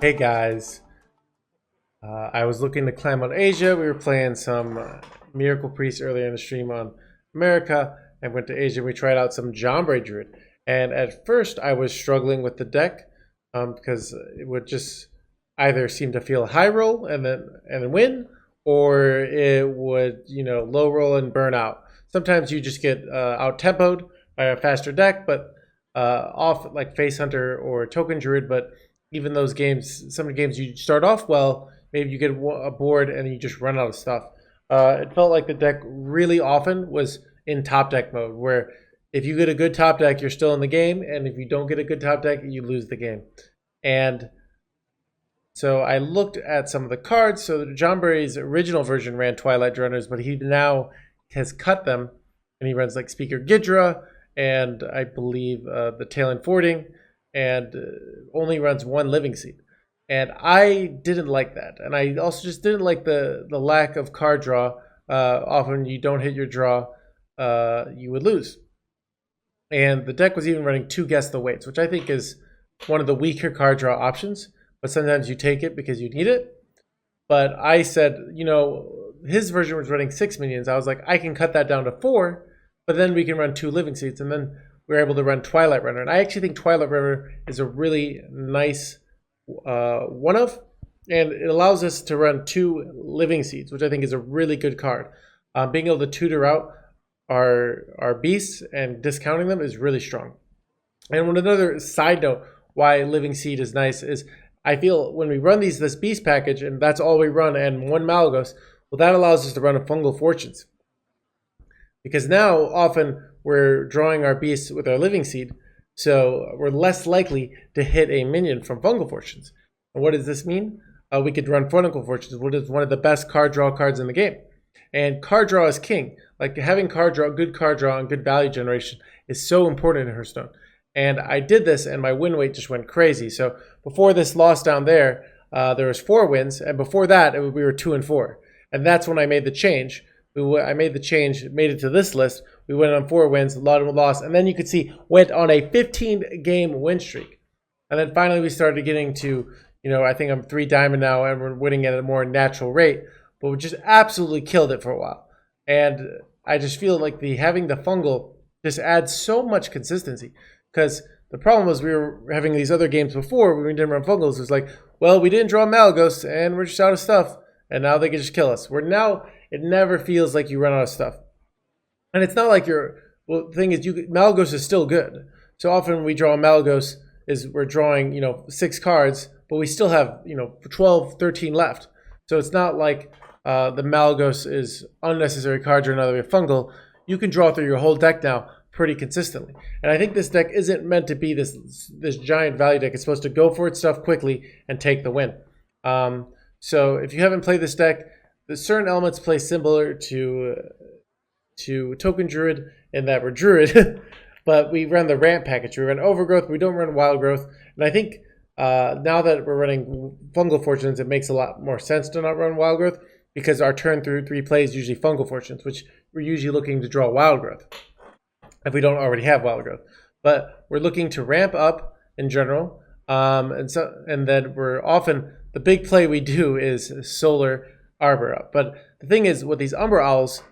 Hey guys, I was looking to climb on Asia. We were playing some Miracle Priest earlier in the stream on America, and went to Asia. We tried out some Jambre Druid, and at first I was struggling with the deck because it would just either seem to feel high roll and then win, or it would low roll and burn out. Sometimes you just get out tempoed by a faster deck, but off like Face Hunter or Token Druid, but even those games, some of the games you start off well, maybe you get a board and you just run out of stuff. It felt like the deck really often was in top deck mode, where if you get a good top deck, you're still in the game, and if you don't get a good top deck, you lose the game. And so I looked at some of the cards. So Jambre's original version ran Twilight Runners, but he now has cut them, and he runs like Speaker Gidra, and I believe the Talon Fording, and only runs one Living Seed. And I didn't like that. And I also just didn't like the lack of card draw. Often you don't hit your draw, you would lose. And the deck was even running 2 Guess the Weights, which I think is one of the weaker card draw options. But sometimes you take it because you need it. But I said, his version was running 6 minions. I was like, I can cut that down to 4, but then we can run 2 Living Seeds. And then we were able to run Twilight Runner. And I actually think Twilight Runner is a really nice one of, and it allows us to run 2 Living Seeds, which I think is a really good card. Being able to tutor out our beasts and discounting them is really strong. And another side note why Living Seed is nice is I feel when we run this beast package, and that's all we run, and 1 Malygos, well, that allows us to run a Fungal Fortunes. Because now often we're drawing our beasts with our Living Seed, so we're less likely to hit a minion from Fungal Fortunes. And what does this mean? We could run Fungal Fortunes, which is one of the best card draw cards in the game. And card draw is king. Like having good card draw and good value generation is so important in Hearthstone. And I did this, and my win rate just went crazy. So before this loss down there was 4 wins, and before that we were 2 and 4. And that's when I made the change. I made the change, made it to this list. We went on 4 wins, a lot of them lost, and then you could see went on a 15-game win streak. And then finally we started getting to, I think I'm 3 diamond now, and we're winning at a more natural rate. But we just absolutely killed it for a while. And I just feel like having the fungal just adds so much consistency. Because the problem was we were having these other games before when we didn't run fungals. It was like, well, we didn't draw Malygos, and we're just out of stuff. And now they can just kill us. Where now it never feels like you run out of stuff. And it's not like the thing is, Malygos is still good. So often when we draw Malygos, we're drawing, 6 cards, but we still have, 12, 13 left. So it's not like the Malygos is unnecessary card draw, another fungal. You can draw through your whole deck now pretty consistently. And I think this deck isn't meant to be this giant value deck. It's supposed to go for its stuff quickly and take the win. So if you haven't played this deck, there's certain elements play similar to Token Druid in that we're Druid, but we run the ramp package. We run Overgrowth, we don't run Wild Growth. And I think now that we're running Fungal Fortunes, it makes a lot more sense to not run Wild Growth, because our turn through 3 plays usually Fungal Fortunes, which we're usually looking to draw Wild Growth if we don't already have Wild Growth. But we're looking to ramp up in general, and then we're often, the big play we do is Solar Arbor up. But the thing is, with these Umbra Owls,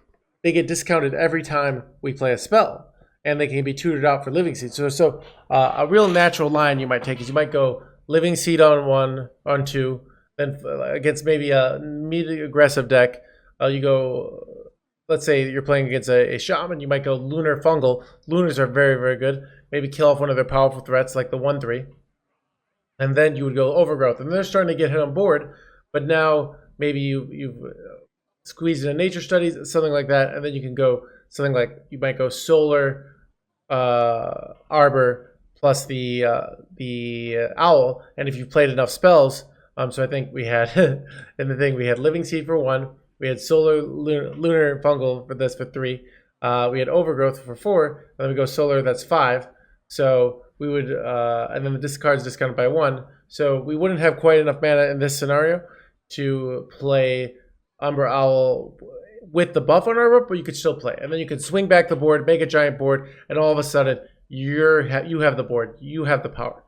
they get discounted every time we play a spell, and they can be tutored out for Living Seed. So a real natural line you might take is you might go Living Seed on 1, on 2, then against maybe a medium aggressive deck, you go, let's say you're playing against a shaman, you might go Lunar Fungal. Lunars are very, very good. Maybe kill off one of their powerful threats like the 1/3. And then you would go Overgrowth. And they're starting to get hit on board, but now maybe you've squeezed in Nature Studies, something like that, and then you can go something like, you might go Solar Arbor plus the Owl, and if you played enough spells, so I think we had, in the thing, we had Living Seed for 1, we had Solar Lunar Fungal for this for 3, we had Overgrowth for 4, and then we go Solar, that's 5, so we would, and then the discard's discounted by 1, so we wouldn't have quite enough mana in this scenario to play Umbra Owl with the buff on Arbor, but you could still play. And then you could swing back the board, make a giant board, and all of a sudden you have the board, you have the power.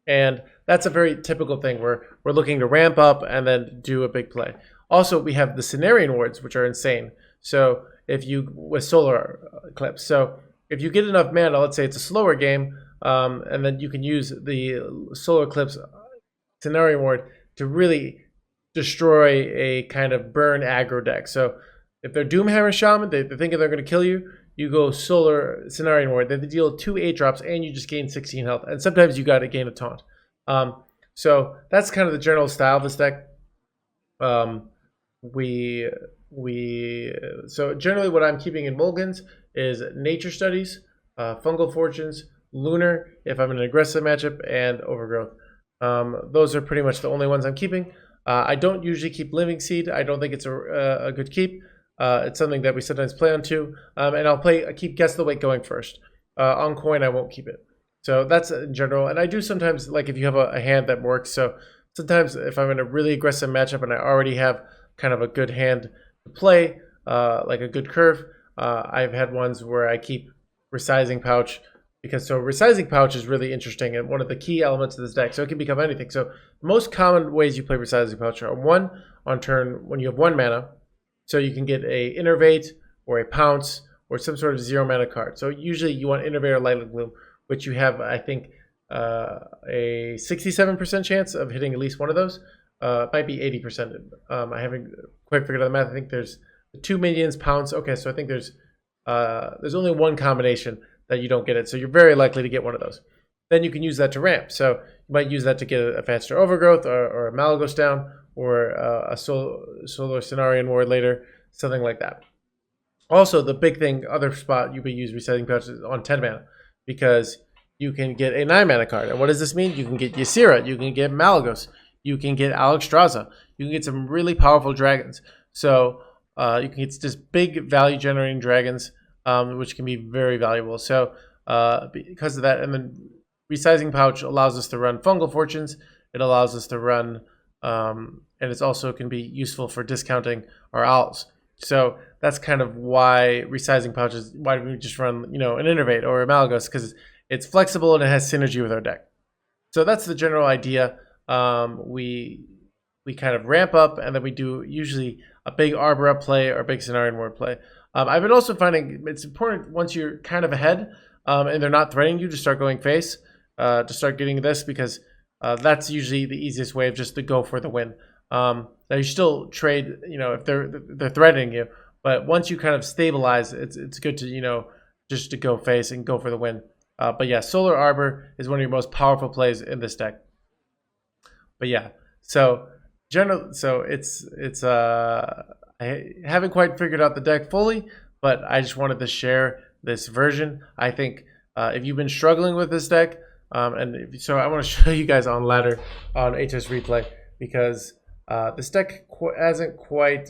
And that's a very typical thing where we're looking to ramp up and then do a big play. Also, we have the Cenarian wards, which are insane. So if you, with solar eclipse, so if you get enough mana, let's say it's a slower game, and then you can use the solar eclipse Cenarian ward to really destroy a kind of burn aggro deck. So if they're Doomhammer Shaman, they're thinking they're going to kill you, you go Solar Cenarian Ward, then they deal 2 8-drops, and you just gain 16 health. And sometimes you got to gain a taunt. So that's kind of the general style of this deck. So generally what I'm keeping in Mulligans is Nature Studies, Fungal Fortunes, Lunar, if I'm in an aggressive matchup, and Overgrowth. Those are pretty much the only ones I'm keeping. I don't usually keep Living Seed. I don't think it's a good keep. It's something that we sometimes play on too. And I'll keep Guess the Weight going first. On coin, I won't keep it. So that's in general. And I do sometimes, like if you have a hand that works. So sometimes if I'm in a really aggressive matchup and I already have kind of a good hand to play, like a good curve, I've had ones where I keep Resizing Pouch. Because Resizing Pouch is really interesting and one of the key elements of this deck. So it can become anything. So the most common ways you play Resizing Pouch are one, on turn when you have 1 mana. So you can get a Innervate or a Pounce or some sort of 0 mana card. So usually you want Innervate or Lightning Bloom, which you have, I think, a 67% chance of hitting at least one of those. It might be 80%. I haven't quite figured out the math. I think there's 2 minions, Pounce. Okay, so I think there's only one combination that you don't get it. So you're very likely to get one of those. Then you can use that to ramp. So you might use that to get a faster Overgrowth or a Malygos down, or a Solar Cenarian Ward later, something like that. Also, the big thing, other spot you could use Resizing Pouch is on 10 mana, because you can get a 9 mana card. And what does this mean? You can get Ysera, you can get Malygos, you can get Alexstrasza, you can get some really powerful dragons. So you can get just big value generating dragons, which can be very valuable. So because of that, and then Resizing Pouch allows us to run Fungal Fortunes. It allows us to run and it also can be useful for discounting our owls. So that's kind of why Resizing Pouch is, why we just run, an Innervate or a Malygos, because it's flexible and it has synergy with our deck. So that's the general idea. We kind of ramp up, and then we do usually a big Arbor Up play or a big Cenarian Ward play. I've been also finding it's important once you're kind of ahead and they're not threatening you to start going face, to start getting this, because that's usually the easiest way of just to go for the win. Now you still trade, if they're threatening you, but once you kind of stabilize, it's good to just to go face and go for the win. But yeah, Solar Arbor is one of your most powerful plays in this deck. But yeah, so I haven't quite figured out the deck fully, but I just wanted to share this version. I think if you've been struggling with this deck, so I want to show you guys on ladder on HS Replay, because this deck hasn't quite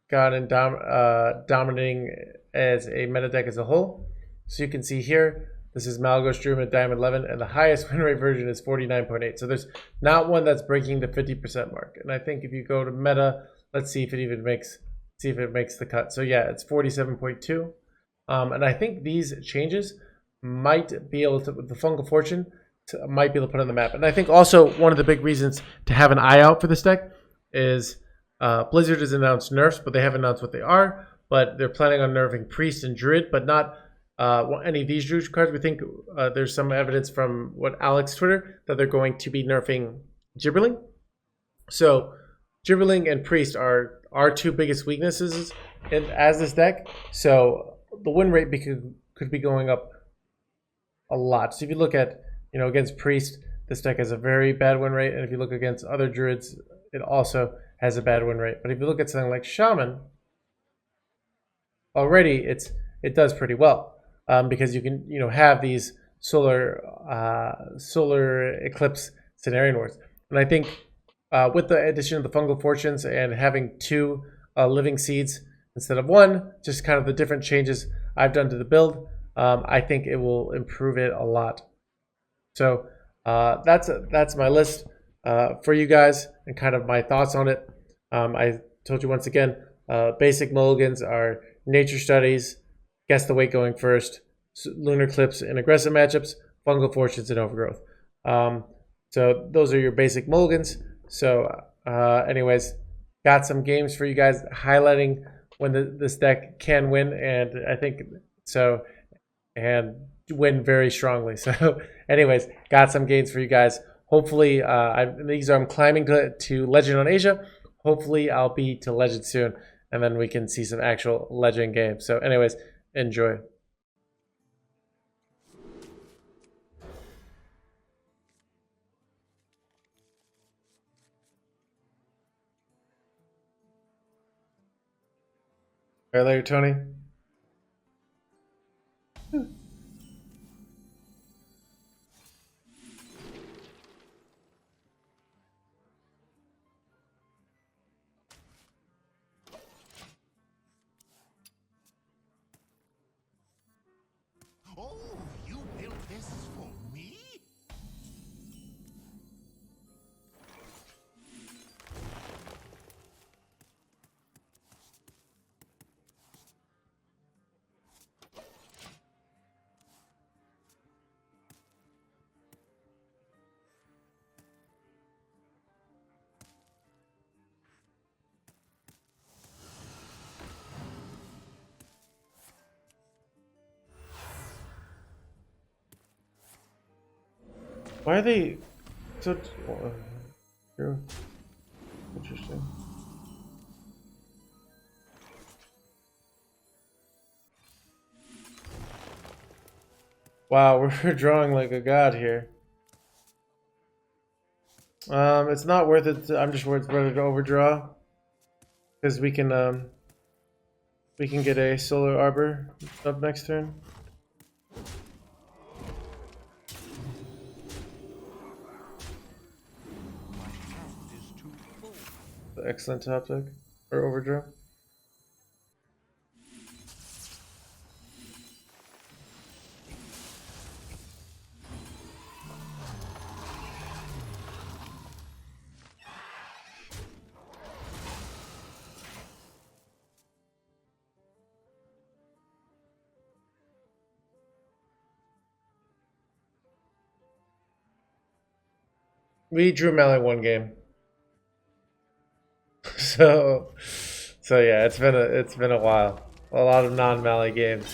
gotten dominating as a meta deck as a whole. So you can see here, this is Malygos Druid Diamond 11, and the highest win rate version is 49.8. So there's not one that's breaking the 50% mark. And I think if you go to meta, let's see if it even makes the cut. So yeah, it's 47.2. And I think these changes might be able to, with the Fungal Fortune, might be able to put on the map. And I think also one of the big reasons to have an eye out for this deck is Blizzard has announced nerfs, but they haven't announced what they are. But they're planning on nerfing Priest and Druid, but not any of these Druid cards. We think there's some evidence from Alex Twitter that they're going to be nerfing Gibberling. So Gibberling and Priest are our two biggest weaknesses as this deck. So the win rate could be going up a lot. So if you look at, against Priest, this deck has a very bad win rate. And if you look against other Druids, it also has a bad win rate. But if you look at something like Shaman, already it does pretty well. Because you can, have these solar eclipse Cenarian Wars. And I think with the addition of the Fungal Fortunes and having 2 living seeds instead of 1, just kind of the different changes I've done to the build, I think it will improve it a lot. So that's my list for you guys and kind of my thoughts on it. I told you once again, basic mulligans are Nature Studies, Guess the Weight going first, Lunar Eclipse in aggressive matchups, Fungal Fortunes and Overgrowth. So those are your basic mulligans. So anyways, got some games for you guys highlighting when this deck can win, and I think so, and win very strongly. So anyways, got some games for you guys. Hopefully, I'm climbing to Legend on Asia. Hopefully, I'll be to Legend soon, and then we can see some actual Legend games. So anyways, enjoy. All right, later, Tony. Oh, you built this for me? Why are they so interesting? Wow, we're drawing like a god here. It's not worth it. I'm just worth ready to overdraw because we can get a solar arbor up next turn. Excellent top deck or overdraw. We drew Mally one game. So yeah, it's been a while. A lot of non-Mally games.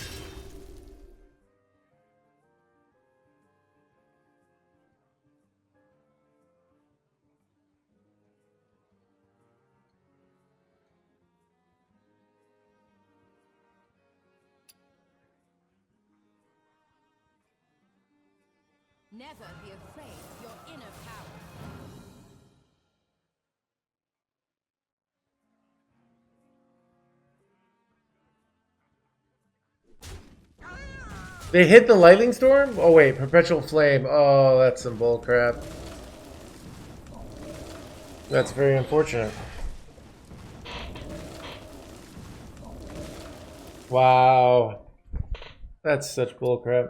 Never be afraid of your inner power. They hit the lightning storm? Oh wait, perpetual flame. Oh, that's some bull crap. That's very unfortunate. Wow. That's such bull crap.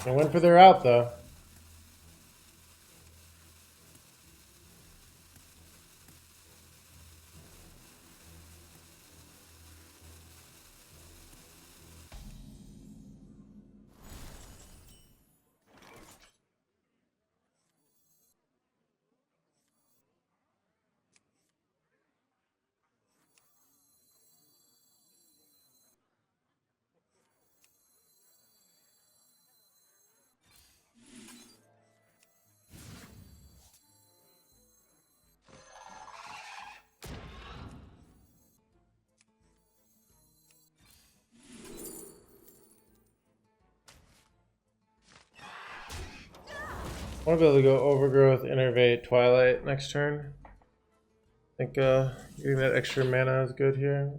I went for their out though. I want to be able to go Overgrowth, Innervate, Twilight next turn. I think getting that extra mana is good here.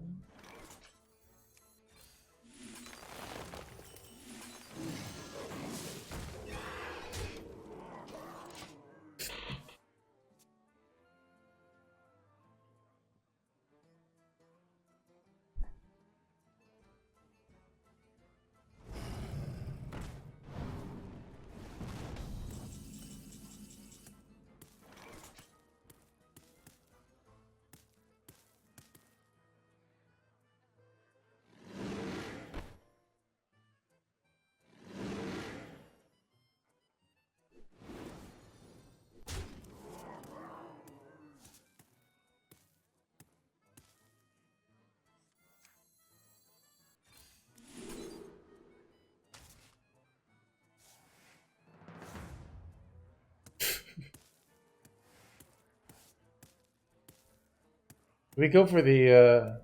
We go for the,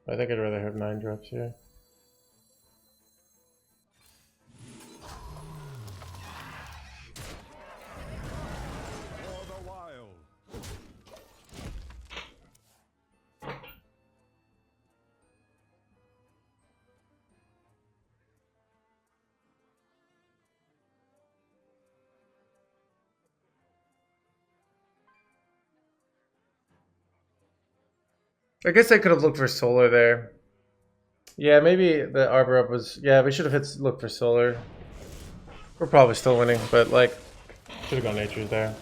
I think I'd rather have 9 drops here. For the wild. I guess I could have looked for solar there. Yeah, maybe the arbor up was. Yeah, we should have looked for solar. We're probably still winning, but like, should have gone nature's there.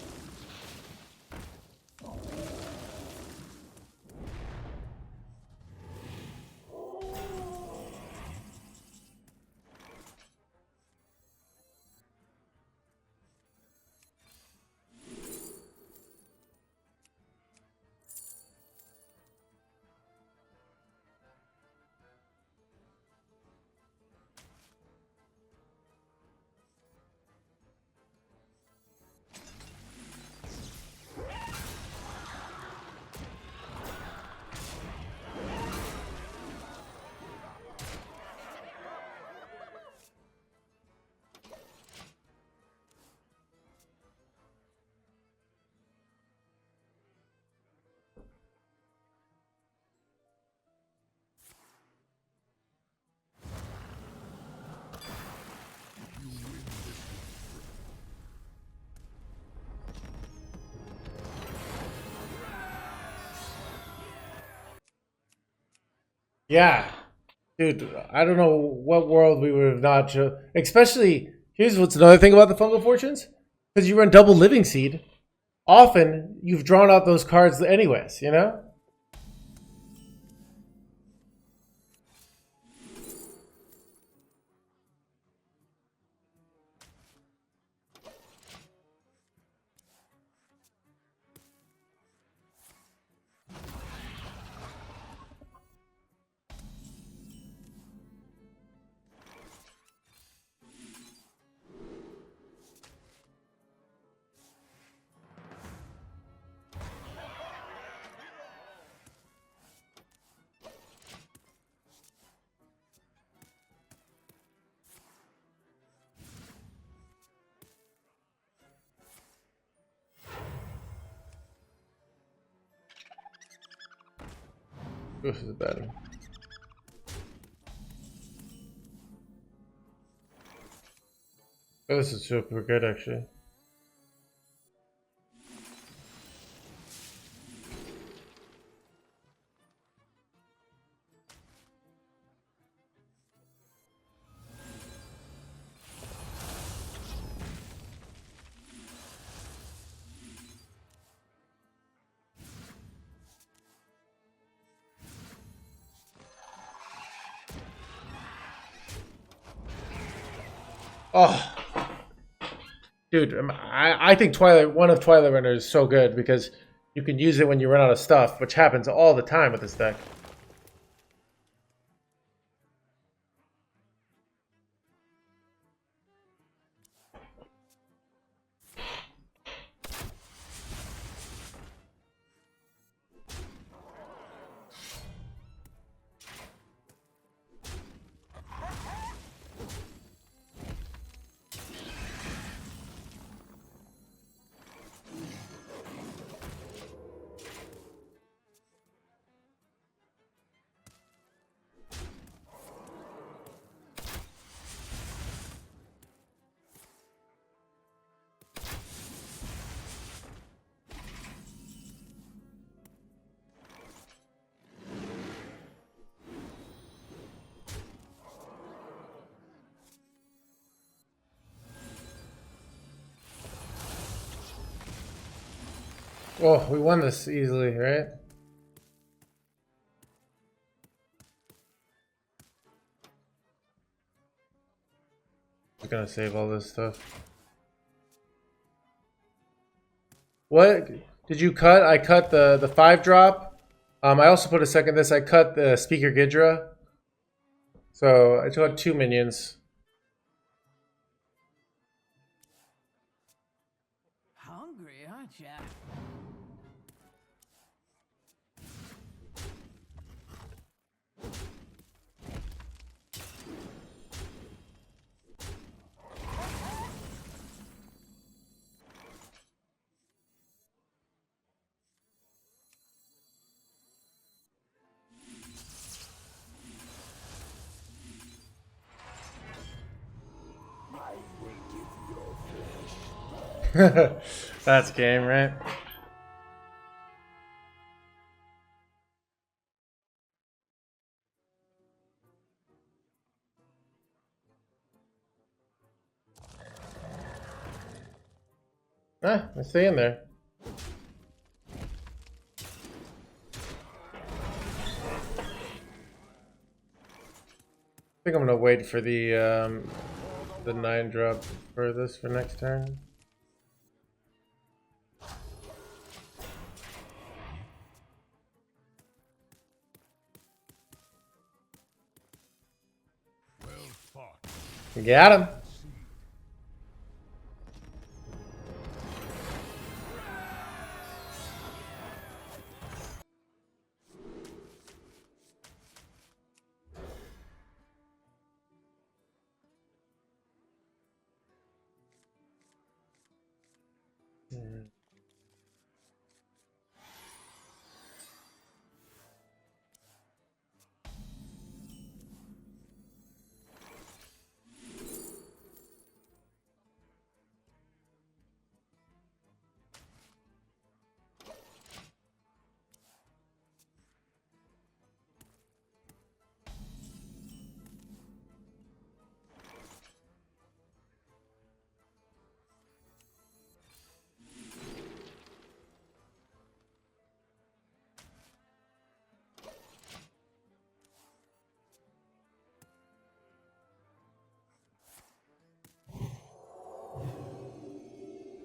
Yeah, dude, I don't know what world we would have not. Especially, here's what's another thing about the Fungal Fortunes, because you run double Living Seed. Often you've drawn out those cards anyways, you know? This is bad. Oh, this is super good, actually. Oh, dude, I think one of Twilight Runner is so good because you can use it when you run out of stuff, which happens all the time with this deck. Oh, we won this easily, right? I'm gonna save all this stuff. What did you cut? I cut the 5-drop. I also put a second this. I cut the Speaker Gidra. So I took out 2 minions. Hungry, aren't ya? That's game, right? Ah, I stay in there. I think I'm gonna wait for the 9-drop for this for next turn. Well fought. Got him.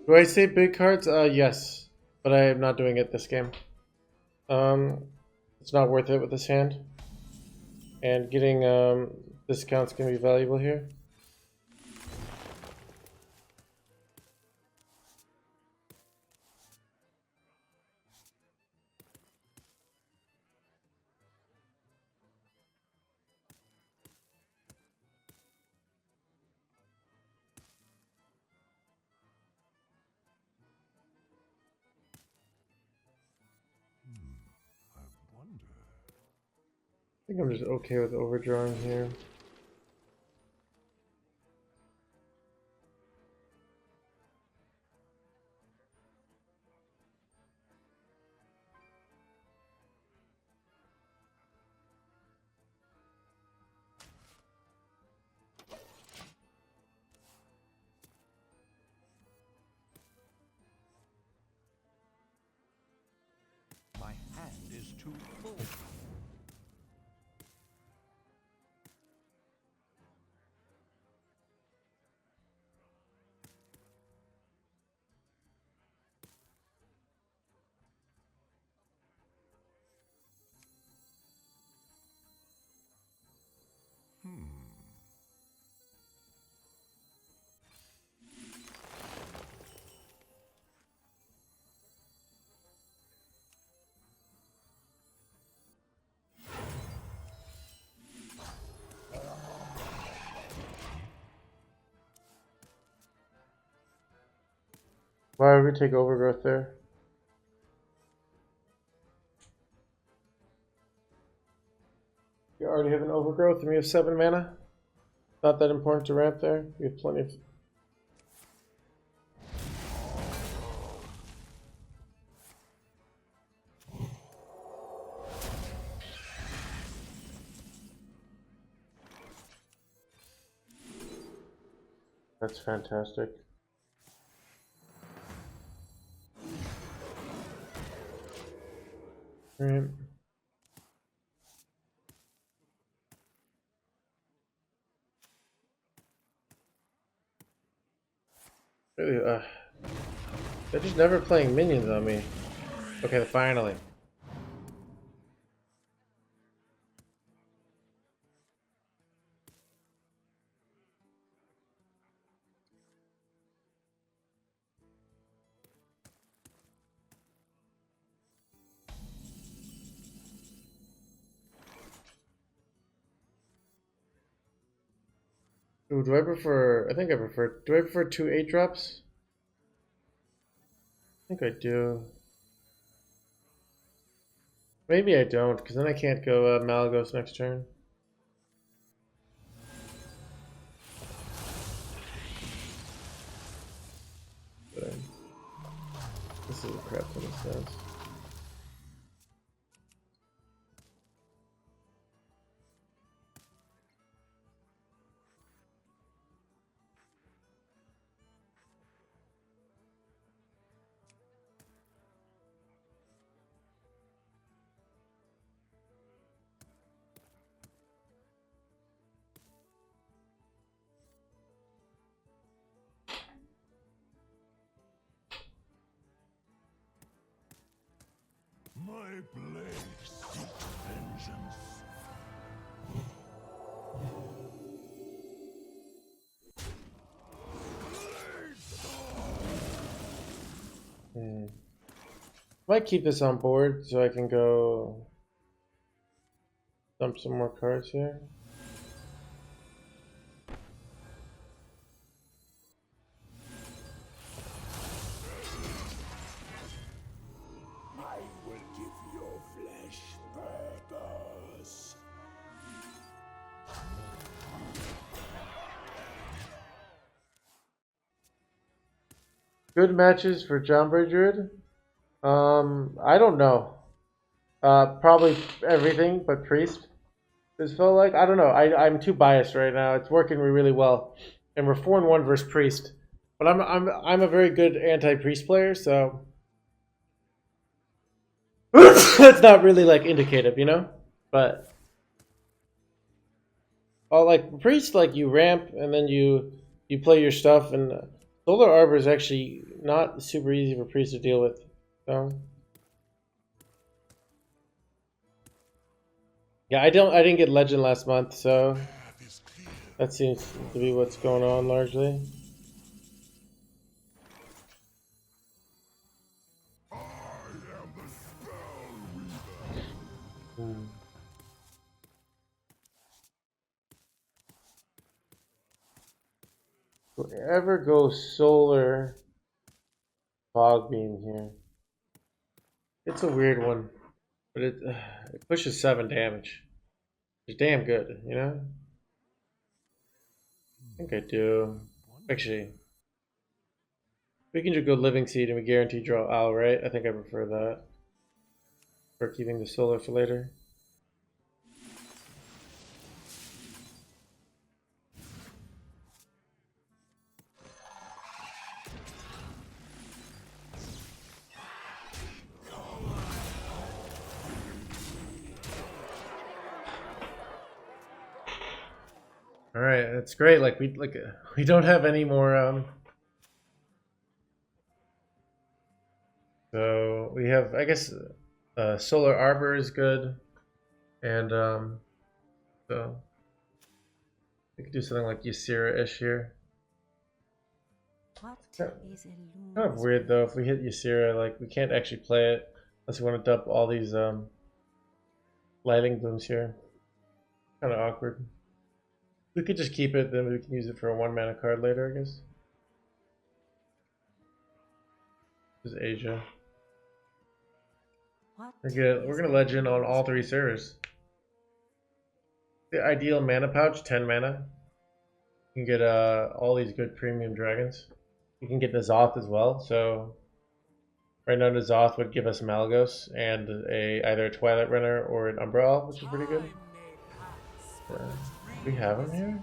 Do I say big cards? Yes, but I am not doing it this game. It's not worth it with this hand, and getting discounts can be valuable here. I wonder. I think I'm just okay with overdrawing here. My hand is too full. Why would we take overgrowth there? You already have an overgrowth and we have 7 mana. Not that important to ramp there. We have plenty of. That's fantastic. Alright. Really, they're just never playing minions on me. Okay, finally. Ooh, do I prefer? I think I prefer. Do I prefer 2 8-drops? I think I do. Maybe I don't, because then I can't go Malygos next turn. This is a crap ton of sense. My blade seeks vengeance. Might keep this on board so I can go dump some more cards here. I will give your flesh purpose. Good matches for Jambre Druid. I don't know. Probably everything but Priest. This felt like, I don't know. I'm too biased right now. It's working really well, and we're 4-1 versus Priest. But I'm a very good anti-Priest player, so that's not really like indicative, you know. But like Priest, like you ramp and then you play your stuff, and Solar Arbor is actually not super easy for Priest to deal with. So yeah, I didn't get Legend last month, so that seems to be what's going on largely. Whoever goes Solar Fog Beam here, it's a weird one, but it pushes 7 damage. It's damn good, you know. I think I do. Actually, we can just go Living Seed and we guarantee draw Owl, right? I think I prefer that. For keeping the Solar for later. All right, that's great. Like we don't have any more. So we have, I guess, Solar Arbor is good, and so we could do something like Ysera-ish here. What Yeah. is illusion? Kind of weird though. If we hit Ysera, like we can't actually play it unless we want to dump all these lighting blooms here. Kind of awkward. We could just keep it, then we can use it for a 1-mana card later, I guess. This is Asia. What We're gonna legend on all 3 Seras. The ideal mana pouch, 10 mana. You can get all these good premium dragons. You can get the Zoth as well. So right now the Zoth would give us Malygos and either a Twilight Runner or an Umbra Elf, which is pretty good. We have him here?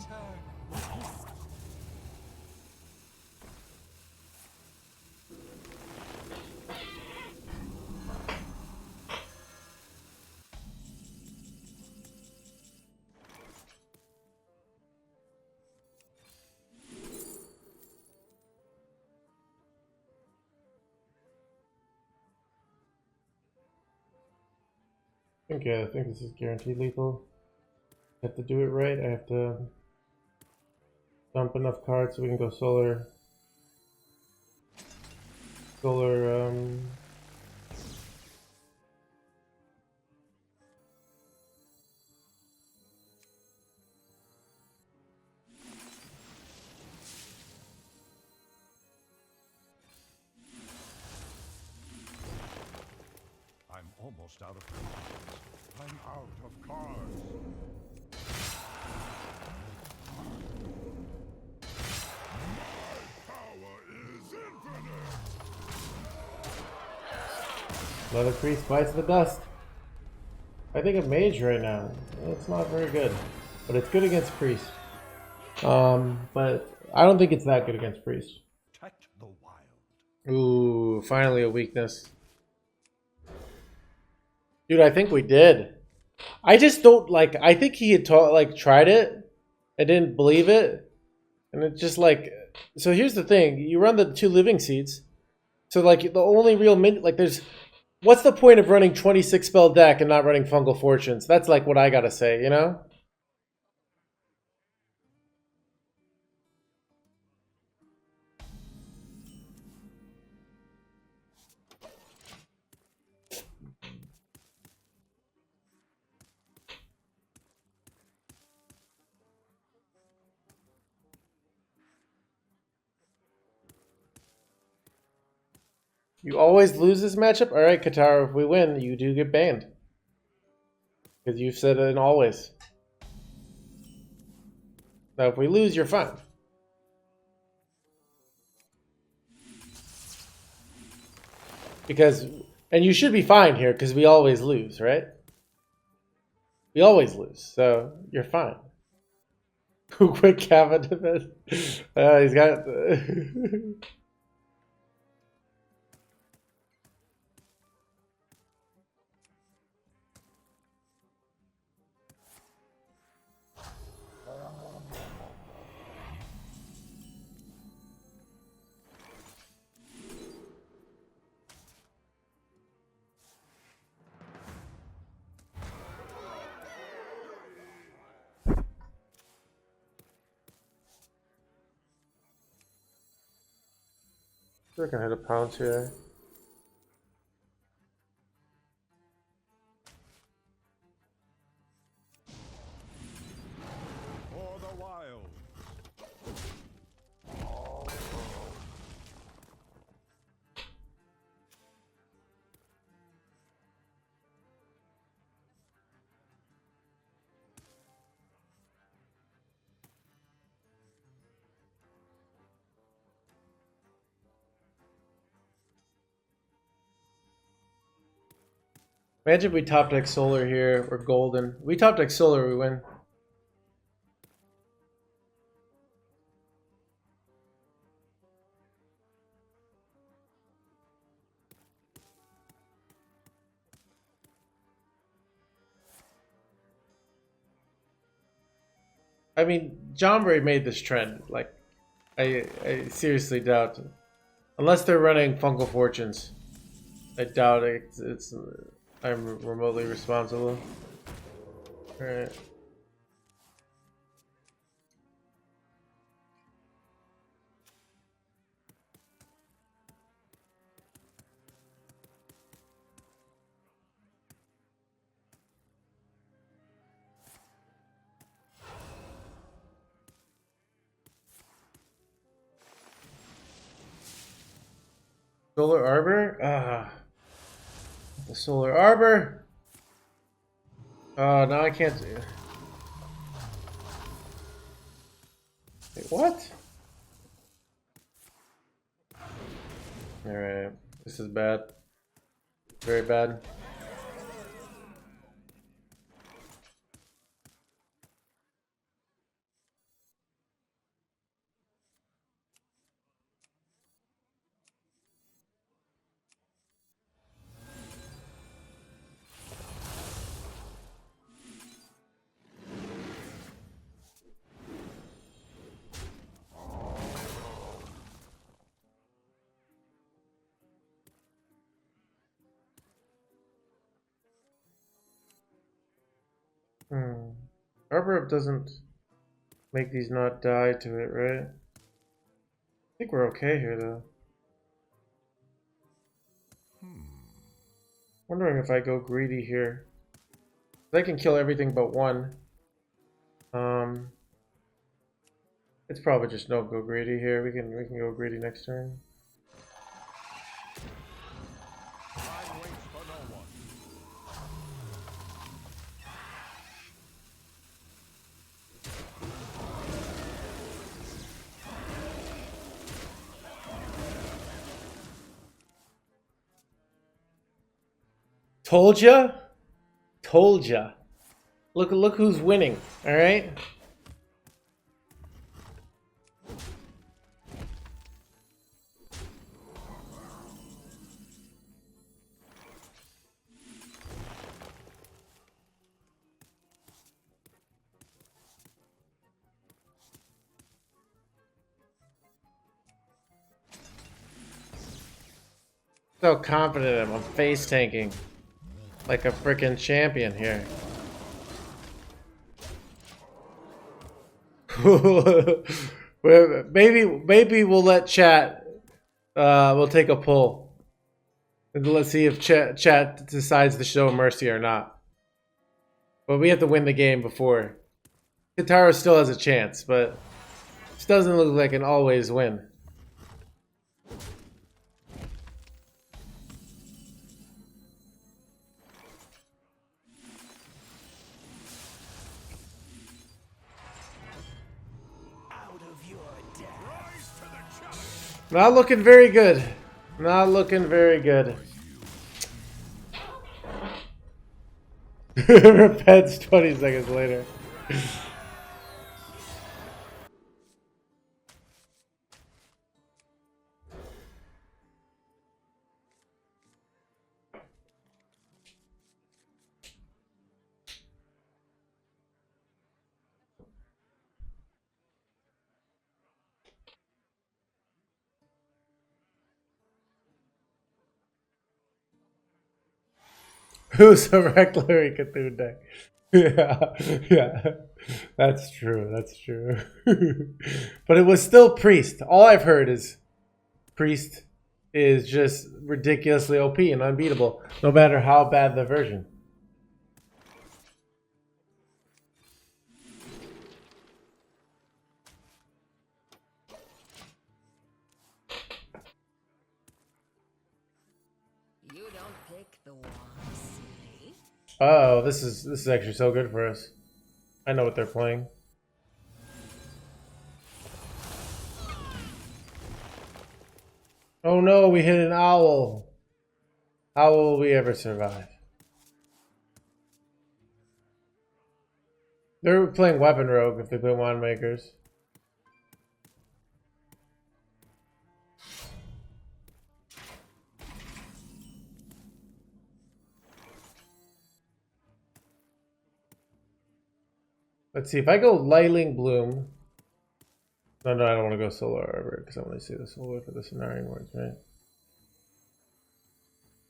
I think this is guaranteed lethal. I have to do it right. I have to dump enough cards so we can go solar. I'm almost out of cards. I'm out of cards. My power is infinite. Another priest bites the dust. I think a mage right now. It's not very good, but it's good against priest. But I don't think it's that good against priest. Protect the wild. Ooh, finally a weakness. Dude, I think we did. I just don't like. I think he had tried it. I didn't believe it, and it's just like. So here's the thing: you run the 2 living seeds. So like the only real there's. What's the point of running 26 spell deck and not running Fungal Fortunes? That's like what I gotta say, you know. You always lose this matchup? Alright, Katara, if we win, you do get banned. Because you've said it in always. Now, if we lose, you're fine. Because, and you should be fine here, because we always lose, right? We always lose, so you're fine. Quick cabin to this. He's got... I can hit a pounce here. For the wild. Imagine if we top deck solar here, or golden. We top deck solar, we win. I mean, Jambre made this trend. Like, I seriously doubt, unless they're running Fungal Fortunes, I doubt it's I'm remotely responsible. All right. Solar Arbor? The Solar Arbor. Oh, now I can't. Wait, what? Alright, this is bad. Very bad. Arbor doesn't make these not die to it, right? I think we're okay here, though. Wondering if I go greedy here. I can kill everything but one. It's probably just no go greedy here. We can go greedy next turn. Time waits for no one. Told ya? Told ya. Look who's winning, alright? So confident I'm face tanking like a freaking champion here. maybe we'll let chat. We'll take a poll and let's see if chat decides to show mercy or not. But we have to win the game before. Kitaro still has a chance, but this doesn't look like an always win. Not looking very good. Not looking very good. Repents 20 seconds later. Who's a regular Cthulhu deck? Yeah, that's true. That's true. But it was still Priest. All I've heard is Priest is just ridiculously OP and unbeatable, no matter how bad the version. You don't pick the one, silly. Oh, this is actually so good for us. I know what they're playing. Oh no, we hit an owl. How will we ever survive? They're playing Weapon Rogue if they play Wand Makers. Let's see, if I go Lightning Bloom. No, I don't want to go Solar Arbor because I want to see the Solar for the Cenarian Words, right?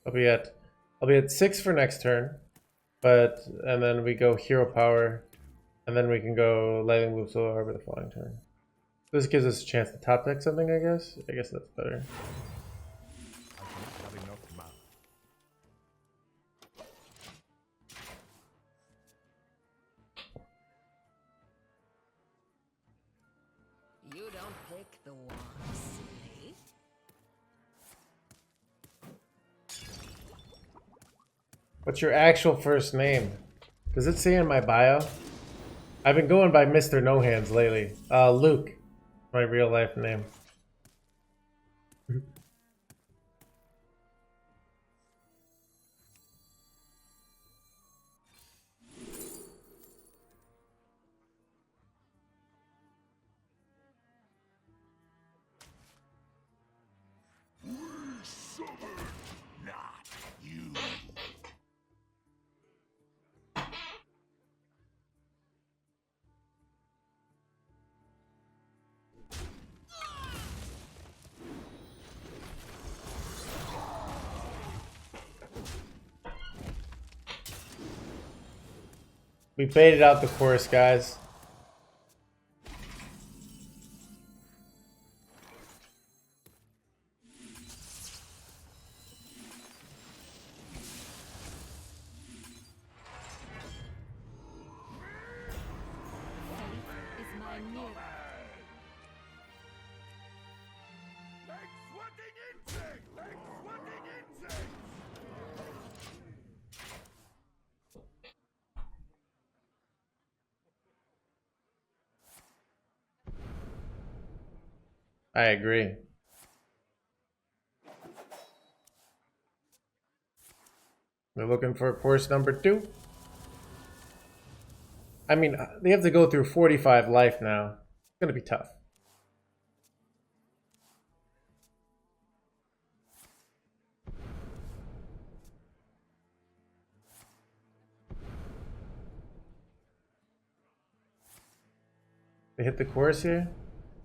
I'll be at 6 for next turn, and then we go Hero Power, and then we can go Lightning Bloom Solar Arbor the following turn. This gives us a chance to top deck something, I guess. I guess that's better. You don't pick the one, silly. What's your actual first name? Does it say in my bio? I've been going by Mr. No Hands lately. Luke, my real life name. We baited out the chorus, guys. Is my new. I agree. They're looking for course number 2. I mean, they have to go through 45 life now. It's gonna be tough. They hit the course here.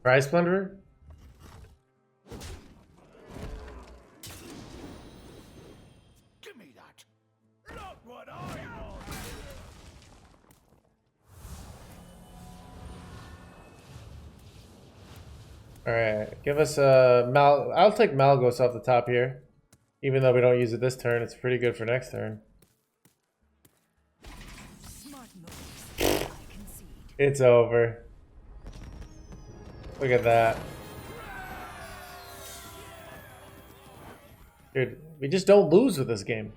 Prize Plunderer. Give me that. Look what I know. All right, give us a I'll take Malygos off the top here, even though we don't use it this turn. It's pretty good for next turn. Smart moves. I concede. It's over. Look at that. Dude, we just don't lose with this game.